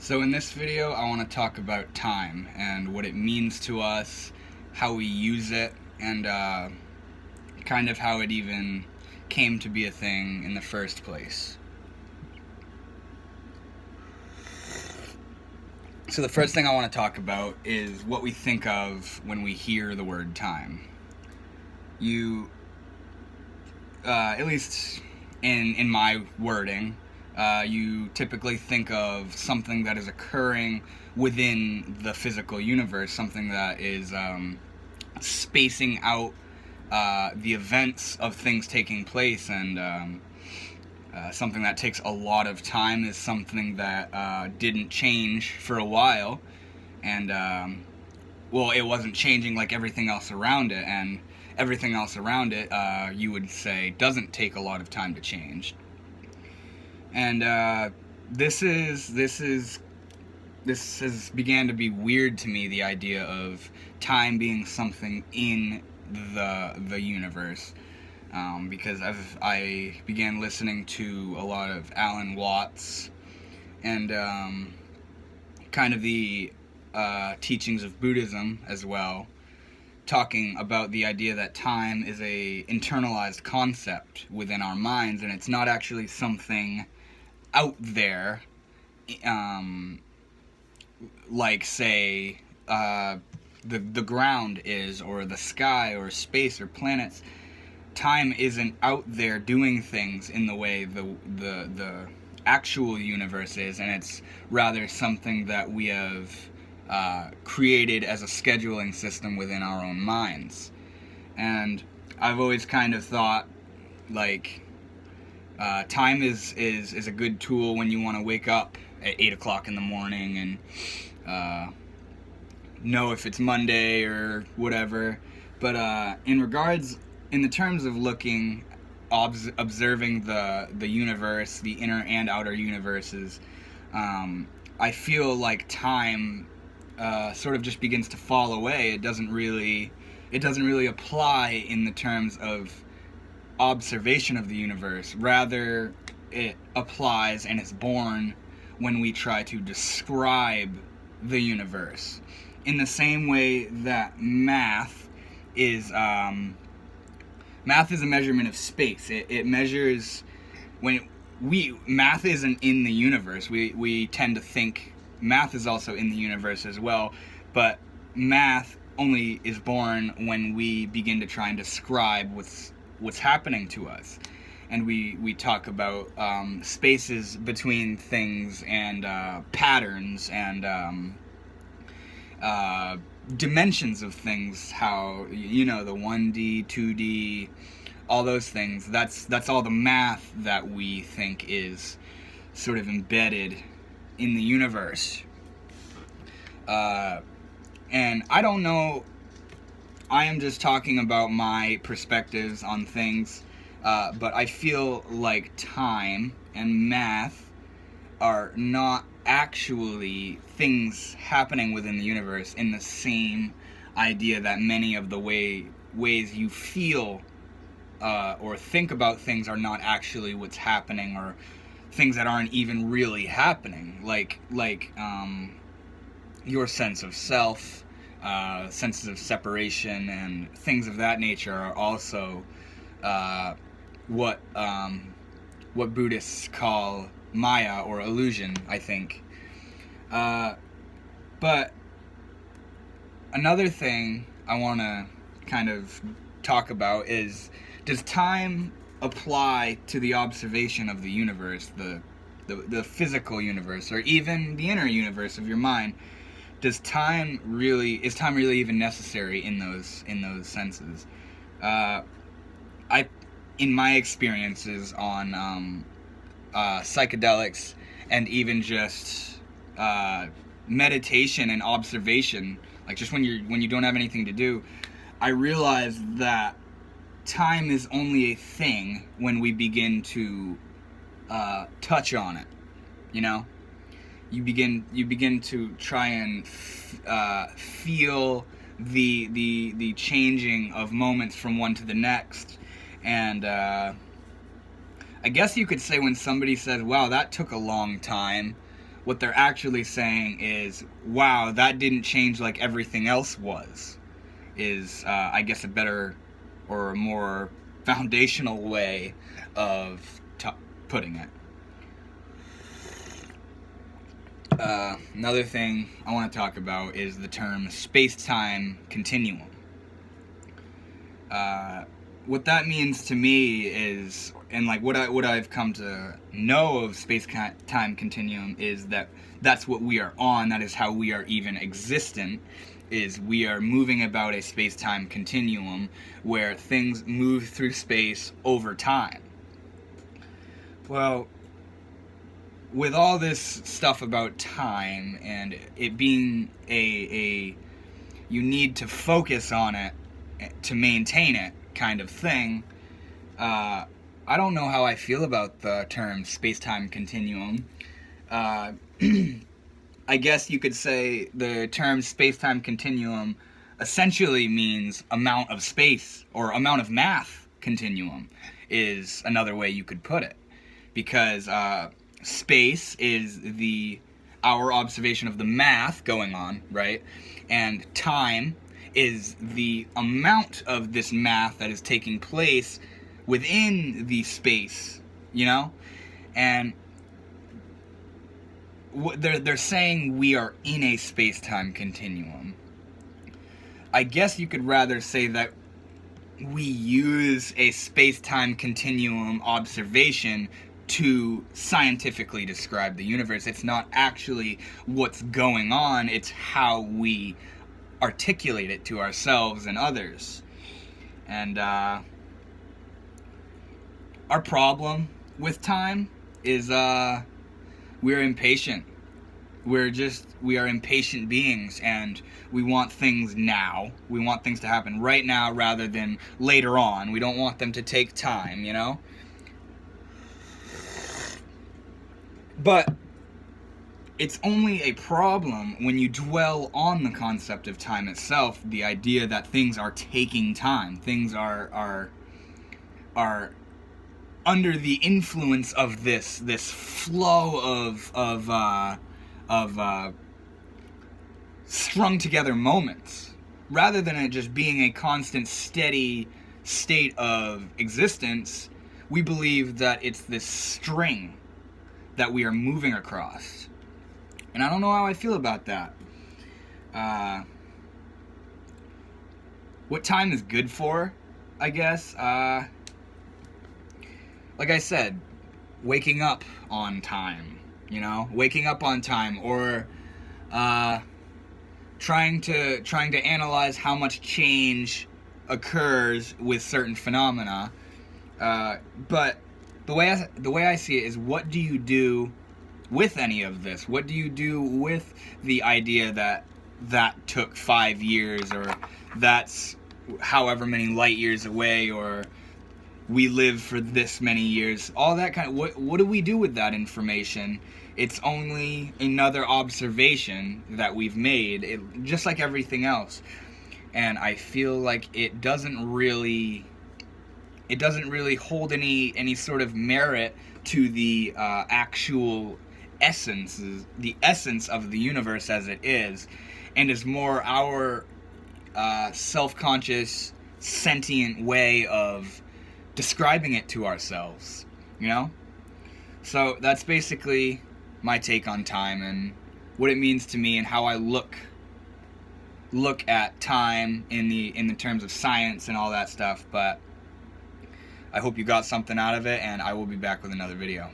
So in this video, I want to talk about time and what it means to us, how we use it, and kind of how it even came to be a thing in the first place. So the first thing I want to talk about is what we think of when we hear the word time. At least in my wording, you typically think of something that is occurring within the physical universe, something that is spacing out the events of things taking place, and something that takes a lot of time is something that didn't change for a while, and it wasn't changing like everything else around it, and everything else around it, you would say, doesn't take a lot of time to change. And this has began to be weird to me, the idea of time being something in the universe, because I began listening to a lot of Alan Watts and kind of the teachings of Buddhism as well, talking about the idea that time is a internalized concept within our minds, and it's not actually something out there, like, say, the ground is, or the sky, or space, or planets. Time isn't out there doing things in the way the actual universe is, and it's rather something that we have created as a scheduling system within our own minds. And I've always kind of thought, like, time is a good tool when you want to wake up at 8 o'clock in the morning and know if it's Monday or whatever. But in the terms of observing the universe, the inner and outer universes, I feel like time sort of just begins to fall away. It doesn't really apply in the terms of observation of the universe. Rather, it applies and is born when we try to describe the universe. In the same way that math is a measurement of space. It measures math isn't in the universe. We tend to think math is also in the universe as well, but math only is born when we begin to try and describe what's happening to us. And we talk about spaces between things, and patterns, and dimensions of things, how, the 1D, 2D, all those things. That's all the math that we think is sort of embedded in the universe. And I don't know, I am just talking about my perspectives on things, but I feel like time and math are not actually things happening within the universe in the same idea that many of the ways you feel or think about things are not actually what's happening, or things that aren't even really happening, like your sense of self, senses of separation, and things of that nature are also what Buddhists call Maya, or illusion, I think. But another thing I want to kind of talk about is, does time apply to the observation of the universe, the physical universe, or even the inner universe of your mind? Is time really even necessary in those senses? In my experiences on psychedelics, and even just meditation and observation, like just when you don't have anything to do, I realized that time is only a thing when we begin to touch on it. You begin to try and feel the changing of moments from one to the next. And I guess you could say, when somebody says, wow, that took a long time, What they're actually saying is, wow, that didn't change like everything else was, is, I guess, a better or a more foundational way of putting it. Another thing I want to talk about is the term space-time continuum. What that means to me is, and like what I've come to know of space-time continuum is that that's what we are on. That is how we are even existent. Is we are moving about a space-time continuum where things move through space over time. Well, with all this stuff about time and it being a you need to focus on it to maintain it kind of thing, I don't know how I feel about the term space-time continuum. I guess you could say the term space-time continuum essentially means amount of space or amount of math continuum is another way you could put it, because space is our observation of the math going on, right? And time is the amount of this math that is taking place within the space, you know? And they're saying we are in a space-time continuum. I guess you could rather say that we use a space-time continuum observation to scientifically describe the universe. It's not actually what's going on, it's how we articulate it to ourselves and others. And our problem with time is we're impatient. We are impatient beings, and we want things now. We want things to happen right now rather than later on. We don't want them to take time, you know? But it's only a problem when you dwell on the concept of time itself, the idea that things are taking time. Things are under the influence of this flow of strung together moments, rather than it just being a constant, steady state of existence. We believe that it's this string that we are moving across, and I don't know how I feel about that. What time is good for, I guess, like I said, waking up on time, you know? Waking up on time, or trying to analyze how much change occurs with certain phenomena. But the way I see it is, what do you do with any of this? What do you do with the idea that took 5 years, or that's however many light years away, or we live for this many years, all that kind of, what do we do with that information? It's only another observation that we've made, just like everything else. And I feel like it doesn't really hold any sort of merit to the actual the essence of the universe as it is, and is more our self-conscious, sentient way of describing it to ourselves, you know? So that's basically my take on time and what it means to me, and how I look at time in the terms of science and all that stuff. But I hope you got something out of it, and I will be back with another video.